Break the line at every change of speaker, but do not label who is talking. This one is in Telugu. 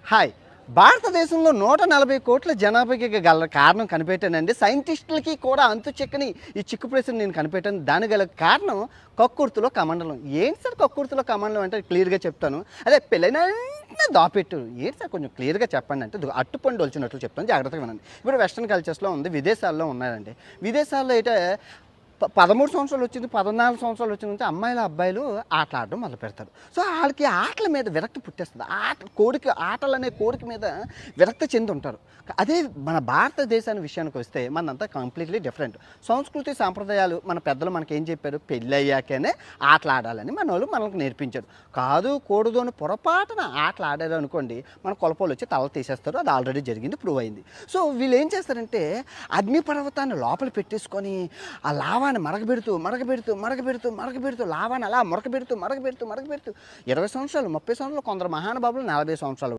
హాయ్. భారతదేశంలో 140 కోట్ల జనాభాకి గల కారణం కనిపెట్టానండి. సైంటిస్టులకి కూడా అంతు చిక్కని ఈ చిక్కు ప్రశ్న నేను కనిపెట్టాను. దానికి గల కారణం కక్కుర్తిలో కమండలం. ఏంటి సార్ కక్కుర్తిలో కమండలం అంటే క్లియర్‌గా చెప్తాను. అదే పెళ్ళైన వెంటనే దాపెట్టు. ఏంటి సార్ కొంచెం క్లియర్‌గా చెప్పండి అంటే అట్టుపండు ఒలిచినట్లు చెప్తాను, జాగ్రత్తగా వినండి. ఇప్పుడు వెస్టర్న్ కల్చర్స్‌లో ఉంది, విదేశాల్లో ఉన్నారండి. విదేశాల్లో అయితే 13 సంవత్సరాలు వచ్చింది, 14 సంవత్సరాలు వచ్చిందంటే అమ్మాయిలు అబ్బాయిలు ఆటలాడడం మొదలు పెడతారు. సో వాళ్ళకి ఆటల మీద విరక్తి పుట్టేస్తుంది. ఆటలనే కోరిక మీద విరక్తి చెంది ఉంటారు. అదే మన భారతదేశాన్ని విషయానికి వస్తే మనంతా కంప్లీట్లీ డిఫరెంట్. సంస్కృతి సాంప్రదాయాలు మన పెద్దలు మనకేం చెప్పారు, పెళ్ళి అయ్యాకనే ఆటలు ఆడాలని మన వాళ్ళు మనకు నేర్పించారు. కాదు కూడదు అని పొరపాటున ఆటలు ఆడారు అనుకోండి, మన కొలపోలు వచ్చి తల తీసేస్తారు. అది ఆల్రెడీ జరిగింది, ప్రూవ్ అయింది. సో వీళ్ళు ఏం చేస్తారంటే అగ్నిపర్వతాన్ని లోపల పెట్టేసుకొని ఆ లావాన్ని మరగబెడుతూ లావాన్ని అలా మరగబెడుతూ 20 సంవత్సరాలు, 30 సంవత్సరాలు, కొందరు మహానుభావులు 40 సంవత్సరాలు